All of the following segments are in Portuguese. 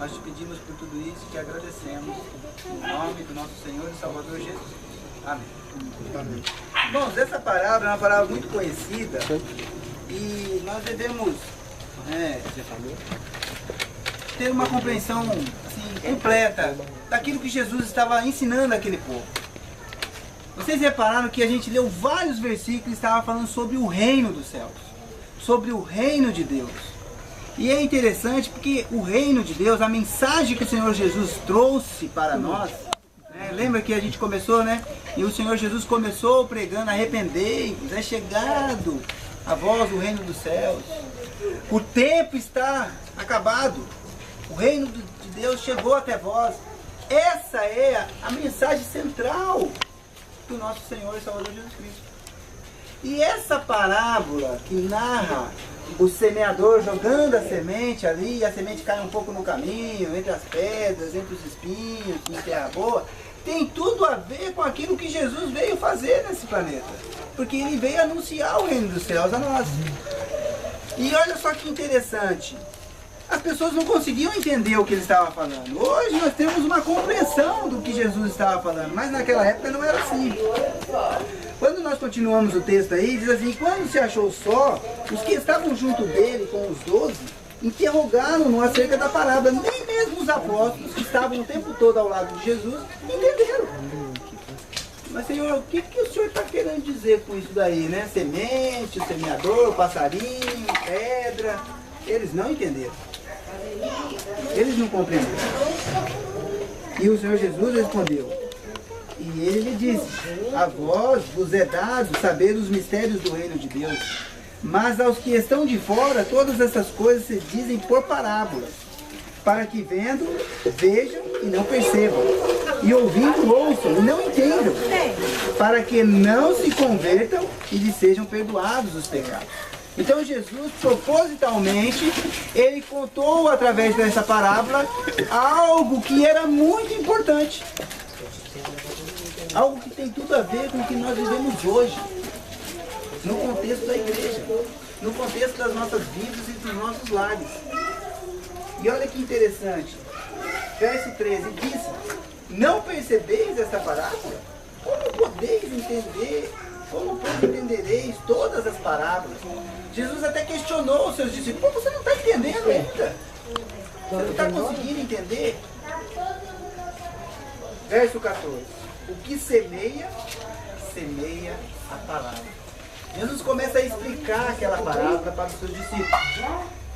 Nós te pedimos por tudo isso e te agradecemos. Em nome do nosso Senhor e Salvador Jesus. Amém. Amém. Bom, essa parábola é uma parábola muito conhecida e nós devemos ter uma compreensão assim, completa daquilo que Jesus estava ensinando àquele povo. Vocês repararam que a gente leu vários versículos que estavam falando sobre o reino dos céus, sobre o reino de Deus. E é interessante porque o reino de Deus, a mensagem que o Senhor Jesus trouxe para nós, lembra que a gente começou, né? E o Senhor Jesus começou pregando: arrependei-vos, é chegado a vós o reino dos céus. O tempo está acabado. O reino de Deus chegou até vós. Essa é a mensagem central do nosso Senhor e Salvador Jesus Cristo. E essa parábola que narra o semeador jogando a semente ali, e a semente cai um pouco no caminho, entre as pedras, entre os espinhos, em terra boa, tem tudo a ver com aquilo que Jesus veio fazer nesse planeta. Porque ele veio anunciar o reino dos céus a nós. E olha só que interessante. As pessoas não conseguiam entender o que ele estava falando. Hoje nós temos uma compreensão do que Jesus estava falando, mas naquela época não era assim. Quando nós continuamos o texto aí, diz assim: quando se achou só, os que estavam junto dele com os 12, interrogaram-no acerca da parábola. Nem mesmo os apóstolos, que estavam o tempo todo ao lado de Jesus, entenderam. Mas, Senhor, o que o Senhor está querendo dizer com isso daí, né? Semente, o semeador, o passarinho, pedra. Eles não entenderam. Eles não compreenderam. E o Senhor Jesus respondeu. E ele lhe disse: a vós vos é dado saber os mistérios do reino de Deus. Mas aos que estão de fora, todas essas coisas se dizem por parábolas, para que vendo, vejam e não percebam, e ouvindo, ouçam e não entendam, para que não se convertam e lhes sejam perdoados os pecados. Então Jesus, propositalmente, ele contou através dessa parábola algo que era muito importante. Algo que tem tudo a ver com o que nós vivemos hoje, no contexto da igreja, no contexto das nossas vidas e dos nossos lares. E olha que interessante, verso 13, diz: não percebeis esta parábola? Como podeis entender, como pois entendereis todas as parábolas? Jesus até questionou os seus discípulos: pô, você não está entendendo ainda? Você não está conseguindo entender? Verso 14, o que semeia, semeia a palavra. Jesus começa a explicar aquela parábola para os seus discípulos.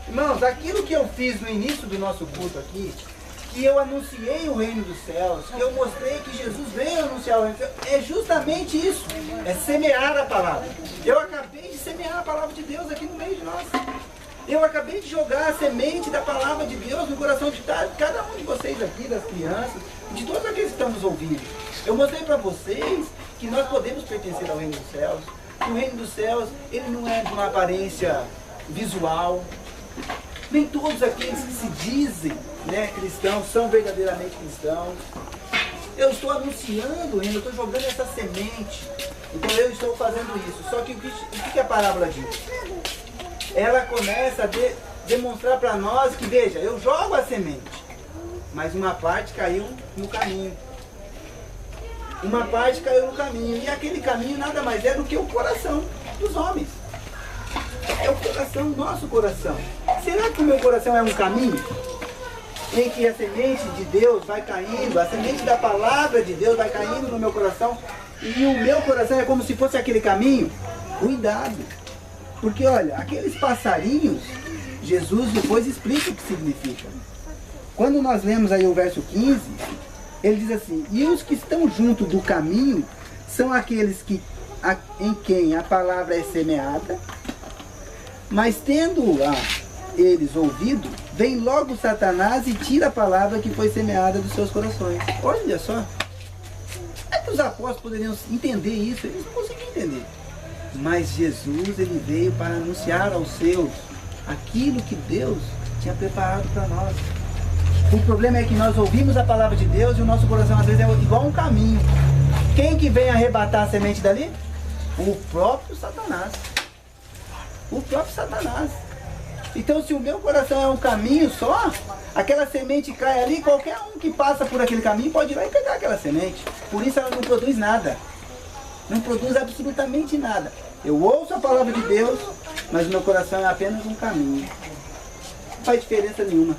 Irmãos, aquilo que eu fiz no início do nosso culto aqui, que eu anunciei o reino dos céus, que eu mostrei que Jesus veio anunciar o reino dos céus, é justamente isso, é semear a palavra. Eu acabei de semear a palavra de Deus aqui no meio de nós. Eu acabei de jogar a semente da palavra de Deus no coração de cada um de vocês aqui, das crianças, de todos aqueles que estão nos ouvindo. Eu mostrei para vocês que nós podemos pertencer ao reino dos céus. O reino dos céus, ele não é de uma aparência visual. Nem todos aqueles que se dizem, né, cristãos são verdadeiramente cristãos. Eu estou anunciando o reino, eu estou jogando essa semente. Então eu estou fazendo isso. Só que o que a parábola diz? Ela começa a demonstrar para nós que, veja, eu jogo a semente, mas uma parte caiu no caminho. Uma parte caiu no caminho. E aquele caminho nada mais é do que o coração dos homens. É o coração, nosso coração. Será que o meu coração é um caminho? Em que a semente de Deus vai caindo, a semente da palavra de Deus vai caindo no meu coração, e o meu coração é como se fosse aquele caminho? Cuidado! Porque olha, aqueles passarinhos, Jesus depois explica o que significa. Quando nós lemos aí o verso 15, ele diz assim: e os que estão junto do caminho são aqueles em quem a palavra é semeada, mas tendo-a eles ouvido, vem logo Satanás e tira a palavra que foi semeada dos seus corações. Olha só. É que os apóstolos poderiam entender isso, eles não conseguiam entender. Mas Jesus, ele veio para anunciar aos seus aquilo que Deus tinha preparado para nós. O problema é que nós ouvimos a palavra de Deus e o nosso coração às vezes é igual um caminho. Quem que vem arrebatar a semente dali? O próprio Satanás. O próprio Satanás. Então se o meu coração é um caminho só, aquela semente cai ali, qualquer um que passa por aquele caminho pode ir lá e pegar aquela semente. Por isso ela não produz nada. Não produz absolutamente nada. Eu ouço a palavra de Deus, mas o meu coração é apenas um caminho. Não faz diferença nenhuma.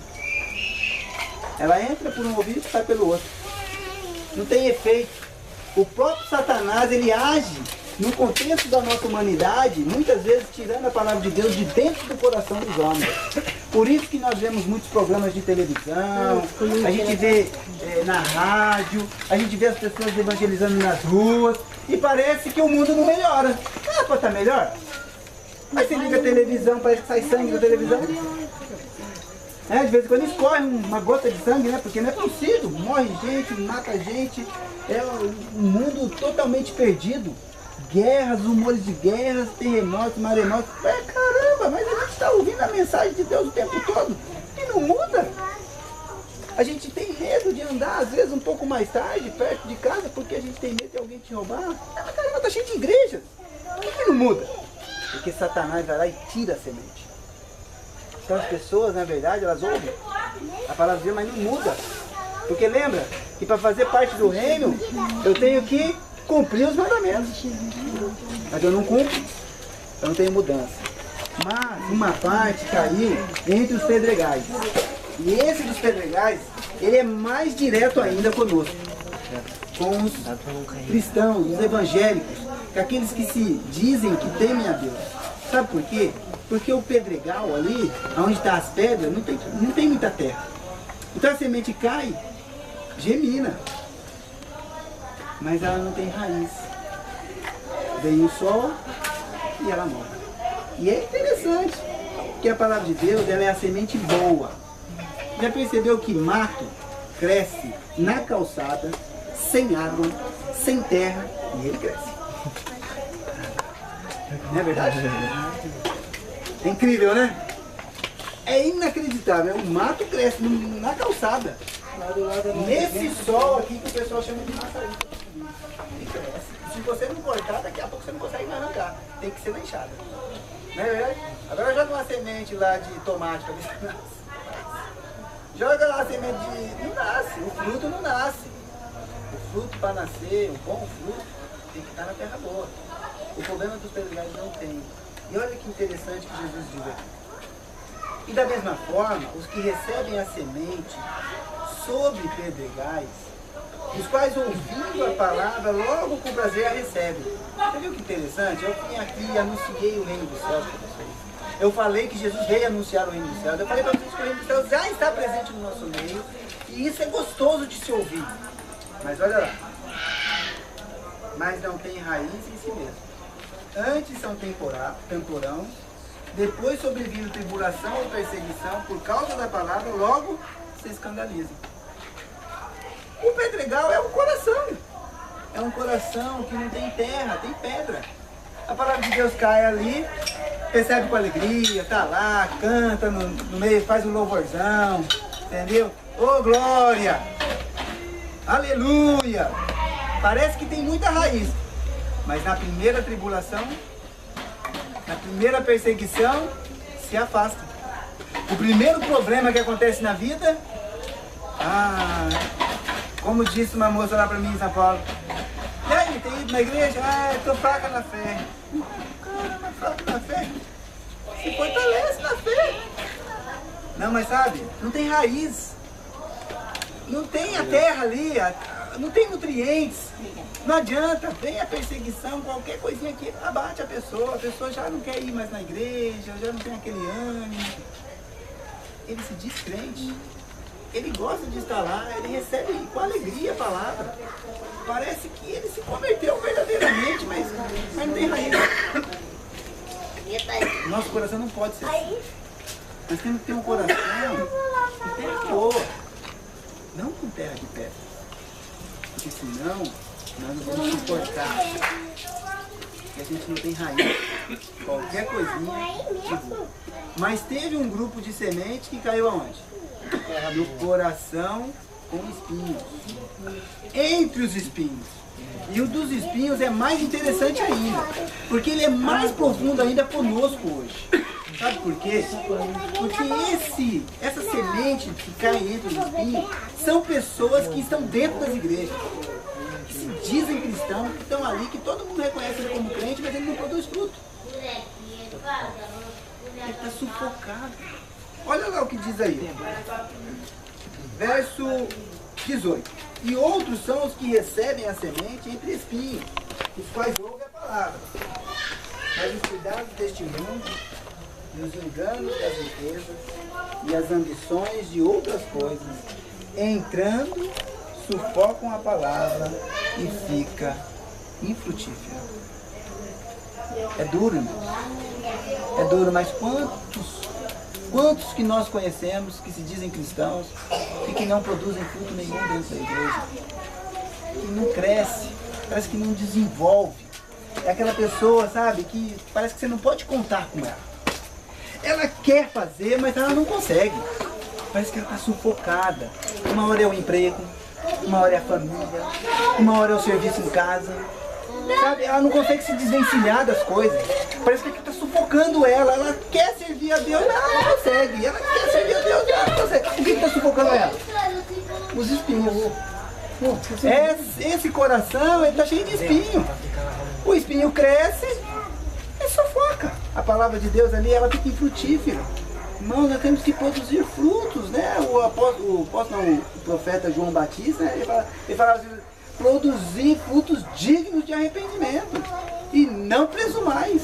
Ela entra por um ouvido e sai pelo outro. Não tem efeito. O próprio Satanás, ele age no contexto da nossa humanidade, muitas vezes tirando a palavra de Deus de dentro do coração dos homens. Por isso que nós vemos muitos programas de televisão, a gente vê na rádio, a gente vê as pessoas evangelizando nas ruas, e parece que o mundo não melhora. Ah, pode estar melhor? Mas você liga a televisão, parece que sai sangue da televisão. De vez em quando escorre uma gota de sangue, né? Porque não é possível. Morre gente, mata gente. É um mundo totalmente perdido. Guerras, rumores de guerras, terremotos, maremotos. Caramba, mas a gente está ouvindo a mensagem de Deus o tempo todo e não muda. A gente tem medo de andar, às vezes, um pouco mais tarde, perto de casa, porque a gente tem medo de alguém te roubar. Mas caramba, tá cheio de igrejas. Por que não muda? Porque Satanás vai lá e tira a semente. Então as pessoas, na verdade, elas ouvem a palavra de Deus, mas não muda. Porque lembra que para fazer parte do reino, eu tenho que cumprir os mandamentos. Mas eu não cumpro, eu não tenho mudança. Mas uma parte caiu entre os pedregais. E esse dos pedregais, ele é mais direto ainda conosco. Com os cristãos, os evangélicos, com aqueles que se dizem que temem a Deus. Sabe por quê? Porque o pedregal ali, onde estão as pedras, não tem muita terra. Então a semente cai, gemina, mas ela não tem raiz. Vem o sol e ela morre. E é interessante que a palavra de Deus, ela é a semente boa. Já percebeu que mato cresce na calçada, sem água, sem terra, e ele cresce? Não é verdade? É incrível, né? É inacreditável. O mato cresce na calçada. Nesse sol aqui que o pessoal chama de maçarico. E cresce. Se você não cortar, daqui a pouco você não consegue mais arrancar. Tem que ser na enxada. Não é verdade? Agora joga uma semente lá de tomate para ver se nasce. Joga lá a semente de... Não nasce. O fruto não nasce. O fruto para nascer, o bom fruto, tem que estar na terra boa. O problema dos pedregais não tem. E olha que interessante que Jesus diz aqui. E da mesma forma, os que recebem a semente sobre pedregais, os quais ouvindo a palavra, logo com prazer a recebem. Você viu que interessante? Eu vim aqui e anunciei o reino dos céus para vocês. Eu falei que Jesus veio anunciar o reino dos céus. Eu falei para vocês que o reino dos céus já está presente no nosso meio. E isso é gostoso de se ouvir. Mas olha lá. Mas não tem raiz em si mesmo. Antes são temporão, depois sobrevindo tribulação ou perseguição por causa da palavra, logo se escandalizam. O pedregal é um coração. É um coração que não tem terra, tem pedra. A palavra de Deus cai ali, recebe com alegria, tá lá, canta no meio, faz um louvorzão, entendeu? Ô glória! Aleluia! Parece que tem muita raiz. Mas na primeira tribulação, na primeira perseguição, se afasta. O primeiro problema que acontece na vida, como disse uma moça lá pra mim em São Paulo, e aí, tem ido na igreja? Tô fraca na fé. Caramba, fraca na fé? Se fortalece na fé. Não, mas sabe, não tem raiz. Não tem a terra ali, não tem nutrientes. Não adianta, vem a perseguição, qualquer coisinha aqui abate a pessoa já não quer ir mais na igreja, já não tem aquele ânimo. Ele se diz crente, ele gosta de estar lá, ele recebe com alegria a palavra. Parece que ele se converteu verdadeiramente, mas não tem raiz. Nosso coração não pode ser assim. Nós temos que ter um coração com terra boa, não com terra de pedra. Porque senão nós não vamos suportar. E a gente não tem raiz. Qualquer coisinha derruba. Mas teve um grupo de semente que caiu aonde? No coração com espinhos. Entre os espinhos. E o dos espinhos é mais interessante ainda. Porque ele é mais profundo ainda conosco hoje. Sabe por quê? Porque essa semente que cai entre os espinhos são pessoas que estão dentro das igrejas, que se dizem cristãos, que estão ali, que todo mundo reconhece ele como crente, mas ele não produz fruto. Ele está sufocado. Olha lá o que diz aí. Verso 18. E outros são os que recebem a semente entre espinhos, os quais ouvem a palavra. Mas os cuidados deste mundo, e os enganos das riquezas, e as ambições de outras coisas, entrando, sufocam a palavra e fica infrutífera. É duro, irmãos. É duro, mas quantos que nós conhecemos que se dizem cristãos e que não produzem fruto nenhum dentro da igreja? Que não cresce, parece que não desenvolve. É aquela pessoa, sabe, que parece que você não pode contar com ela. Ela quer fazer, mas ela não consegue. Parece que ela está sufocada. Uma hora é o emprego, uma hora é a família, uma hora é o serviço em casa. Sabe, ela não consegue se desvencilhar das coisas. Parece que está sufocando ela. Ela quer servir a Deus, mas ela não consegue. Ela quer servir a Deus, mas ela não consegue. O que está sufocando ela? Os espinhos. Esse coração, ele está cheio de espinho. O espinho cresce e sufoca. A palavra de Deus ali, ela fica infrutífera. Irmão, nós temos que produzir frutos, né? O profeta João Batista, né? ele falava assim, produzir frutos dignos de arrependimento e não presumais.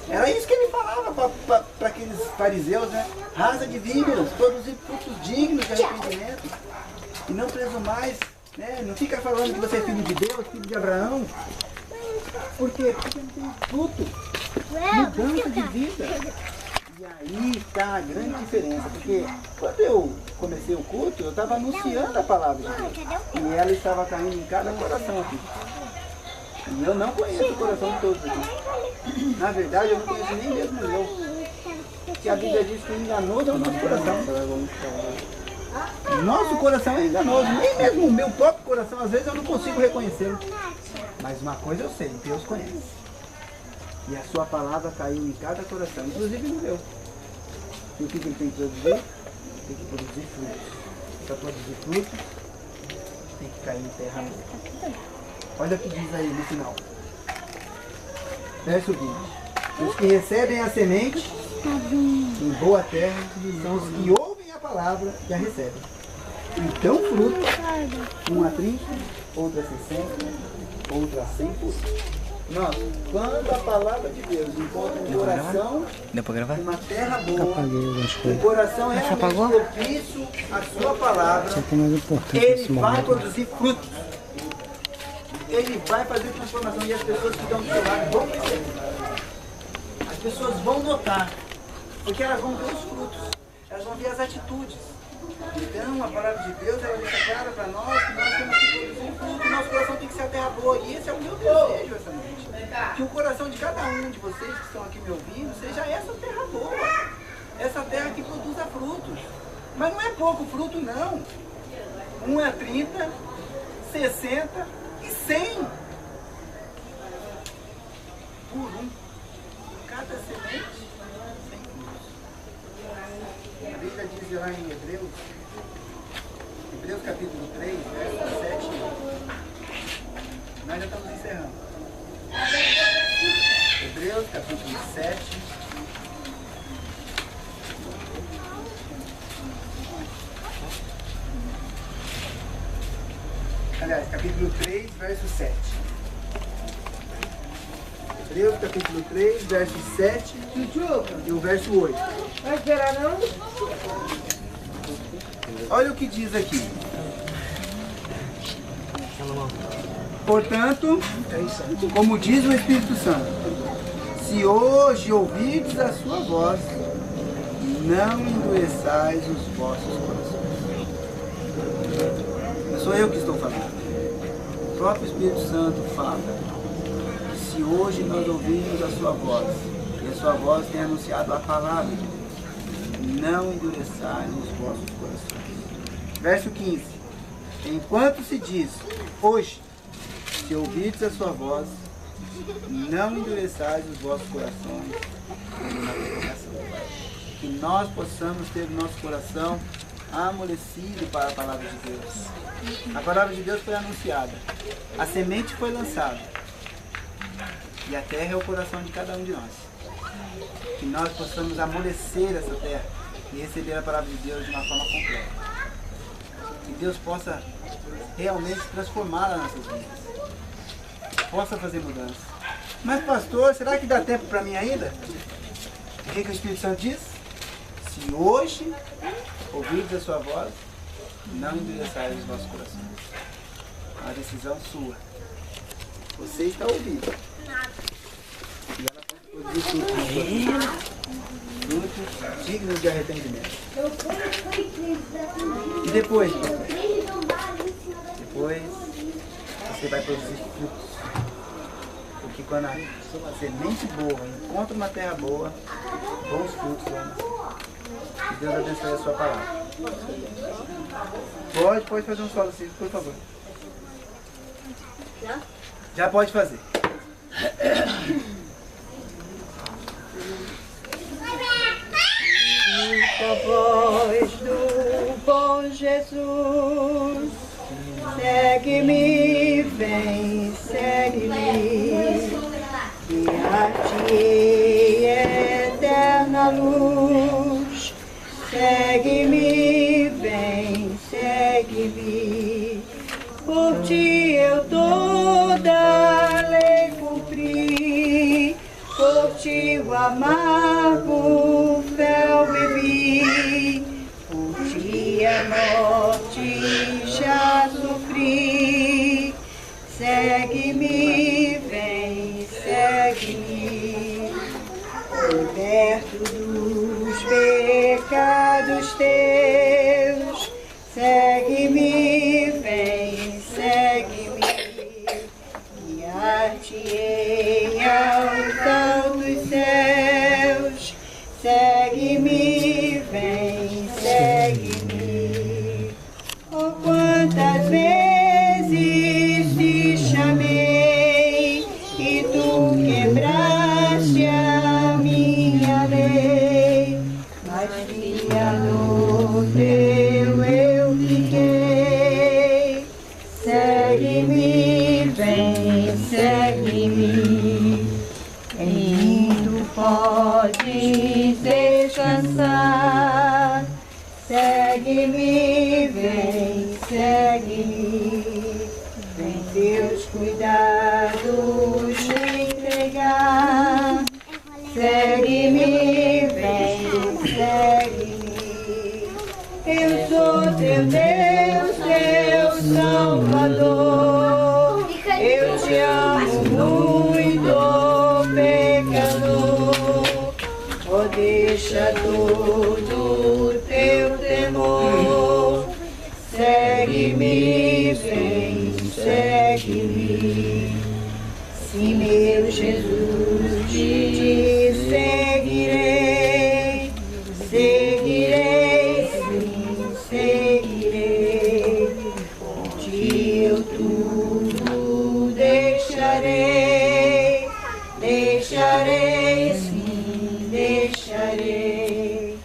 Era isso que ele falava para aqueles fariseus, né? Raça de víboras, produzir frutos dignos de arrependimento e não presumais, né? Não fica falando que você é filho de Deus, filho de Abraão. Por quê? Porque não tem fruto, mudança de vida. E aí está a grande diferença, porque quando eu comecei o culto, eu estava anunciando a palavra de Deus. E ela estava caindo em cada coração aqui. E eu não conheço o coração de todos aqui. Na verdade, eu não conheço nem mesmo o meu. Porque a Bíblia diz que enganoso é o nosso coração. Nosso coração é enganoso. Nem mesmo o meu próprio coração, às vezes eu não consigo reconhecê-lo. Mas uma coisa eu sei, Deus conhece. E a sua palavra caiu em cada coração, inclusive no meu. E o que ele tem que produzir? Tem que produzir frutos. Para produzir frutos, tem que cair em terra boa. Olha o que diz aí no final. Verso 20. Os que recebem a semente em boa terra são os que ouvem a palavra e a recebem. Então fruto, uma 30, outra 60, outra 100%. Nossa, quando a palavra de Deus encontra um coração, uma terra boa, um coração realmente propício à sua palavra, ele vai produzir frutos. Ele vai fazer transformação e as pessoas que estão do seu lado vão perceber. As pessoas vão notar, porque elas vão ver os frutos, elas vão ver as atitudes. Então a palavra de Deus, ela deixa clara para nós que nós temos que produzir fruto, nosso coração tem que ser a terra boa. E esse é o meu desejo essa noite. Que o coração de cada um de vocês que estão aqui me ouvindo seja essa terra boa. Essa terra que produza frutos. Mas não é pouco fruto não. 1 é 30, 60 e 100. Por um. Cada semente, 100 frutos. A Bíblia diz lá em Hebreus capítulo 3, verso 7 e 8. Nós já estamos encerrando. Hebreus capítulo 7. Aliás, capítulo 3, verso 7. Hebreus capítulo 3, verso 7 e o verso 8. Vai esperar não? Olha o que diz aqui. Portanto, como diz o Espírito Santo, se hoje ouvirdes a sua voz, não endureçais os vossos corações. Não sou eu que estou falando. O próprio Espírito Santo fala. Se hoje nós ouvirmos a sua voz, e a sua voz tem anunciado a palavra de Deus, não endureçais os vossos corações. Verso 15. Enquanto se diz, hoje, se ouvirdes a sua voz, não endureçais os vossos corações na provocação. Que nós possamos ter o nosso coração amolecido para a palavra de Deus. A palavra de Deus foi anunciada, a semente foi lançada, e a terra é o coração de cada um de nós. Que nós possamos amolecer essa terra e receber a palavra de Deus de uma forma completa. Que Deus possa realmente transformá-la nas nossas vidas. Possa fazer mudança. Mas pastor, será que dá tempo para mim ainda? O que o Espírito Santo diz? Se hoje ouvirdes a sua voz, não endureçais os vossos corações. É uma decisão sua. Você está ouvindo. E ela pode produzir frutos dignos de arrependimento. E depois, você vai produzir frutos. Porque quando a semente boa encontra uma terra boa, bons frutos vão nascer. Que Deus abençoe a sua palavra. Pode fazer um solo assim, por favor. Já pode fazer. A voz do bom Jesus, segue-me, vem, segue-me, guiar-te eterna luz, segue-me, vem, segue-me, por ti eu toda a lei cumpri, por ti o amargo fel bebi, por ti a morte já sofri. Segue-me, vem, segue-me, liberto dos pecados teus. Segue-me, vem, segue-me, guiar-te-ei aos altos céus. Segue-me, vem, segue-me. Oh, quantas vezes te chamei e tu quebraste a minha lei, mas fiador teu eu fiquei. Segue-me, vem, segue-me, em mim tu podes descansar. Segue-me, vem, segue-me, vem teus cuidados me entregar. Segue-me, vem, segue-me, eu sou teu Deus, teu Salvador. Eu te amo muito, pecador. Oh, deixa todo teu temor. Segue-me, vem, segue-me. Sim, meu Jesus, te seguirei. Seguirei, sim, seguirei. Por ti eu tudo deixarei. Deixarei, sim, deixarei.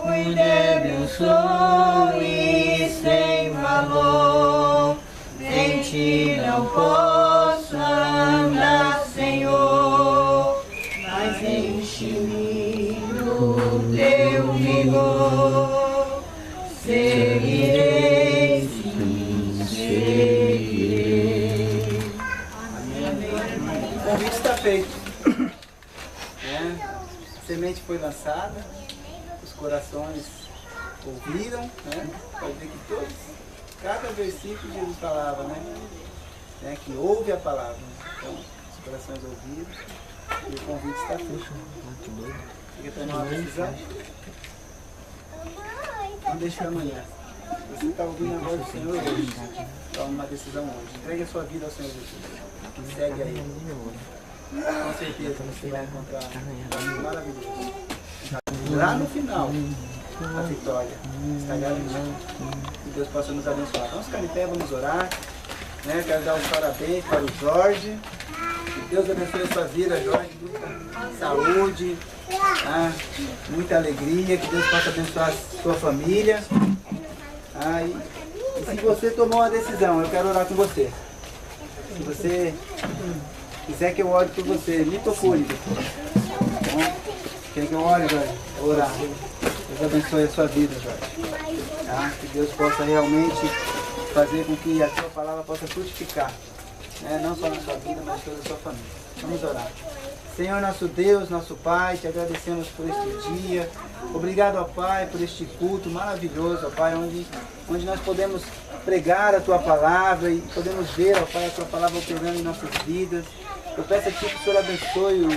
Muito débil sou e sem valor, sem ti não posso andar, Senhor, mas enche-me do teu vigor. Seguirei, sim, seguirei. O convite está feito. A semente foi lançada, os corações ouviram, né? Pode ver que cada versículo Jesus falava, né? Que ouve a palavra. Então, os corações ouviram e o convite está feito. Quer tomar uma decisão? Não deixe para amanhã. Você está ouvindo a voz do Senhor hoje. Toma uma decisão hoje. Entregue a sua vida ao Senhor Jesus. Segue a Ele. Com certeza você vai encontrar algo maravilhoso. Lá no final, a vitória está garantida. Que Deus possa nos abençoar. Vamos ficar em pé, vamos orar. Quero dar os parabéns para o Jorge. Que Deus abençoe a sua vida, Jorge. Muita saúde, tá? Muita alegria. Que Deus possa abençoar a sua família. Tá? E se você tomou uma decisão, eu quero orar com você. Se você quiser que eu ore por você, me procure. Tá bom? Quer que eu ore, Jorge? Vou orar. Deus abençoe a sua vida, Jorge. Tá? Que Deus possa realmente fazer com que a sua palavra possa frutificar. Né? Não só na sua vida, mas toda a sua família. Vamos orar. Senhor, nosso Deus, nosso Pai, te agradecemos por este dia. Obrigado, ó Pai, por este culto maravilhoso, ó Pai, onde nós podemos pregar a Tua palavra e podemos ver, ó Pai, a Tua palavra operando em nossas vidas. Eu peço a Ti que o Senhor abençoe o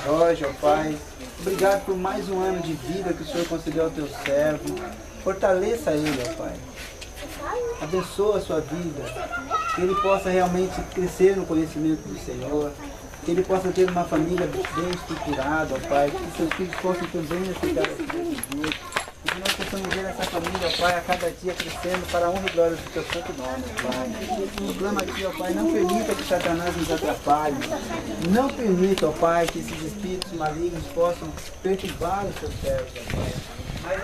Jorge, ó Pai. Obrigado por mais um ano de vida que o Senhor concedeu ao Teu servo. Fortaleça ele, ó Pai. Abençoa a sua vida. Que ele possa realmente crescer no conhecimento do Senhor. Que ele possa ter uma família bem estruturada, ó Pai. Que seus filhos possam também aceitar a Jesus. E que nós possamos ver essa família, ó Pai, a cada dia crescendo para a honra e glória do Teu santo nome, ó Pai. Eu clamo aqui, ó Pai, não permita que Satanás nos atrapalhe. Não permita, ó Pai, que esses espíritos malignos possam perturbar os Teus servos, ó Pai. Mas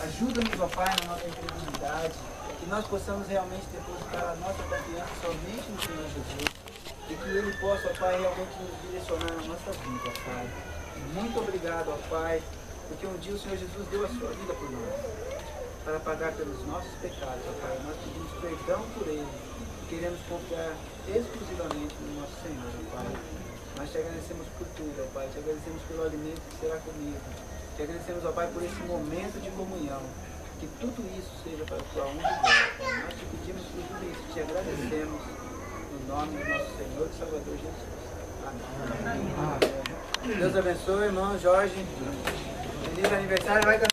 ajuda-nos, ó Pai, na nossa incredulidade. Que nós possamos realmente depositar a nossa confiança somente no Senhor Jesus. E que Ele possa, ó Pai, realmente nos direcionar na nossa vida, ó Pai. Muito obrigado, ó Pai, porque um dia o Senhor Jesus deu a sua vida por nós, para pagar pelos nossos pecados, ó Pai. Nós pedimos perdão por Ele e queremos confiar exclusivamente no nosso Senhor, ó Pai. Nós te agradecemos por tudo, ó Pai. Te agradecemos pelo alimento que será comido. Te agradecemos, ó Pai, por esse momento de comunhão. Que tudo isso seja para a tua honra e glória, Pai. Nós te pedimos por tudo isso, te agradecemos. No nome do nosso Senhor e Salvador Jesus. Amém. Deus abençoe, irmão Jorge. Feliz aniversário. Vai cantar.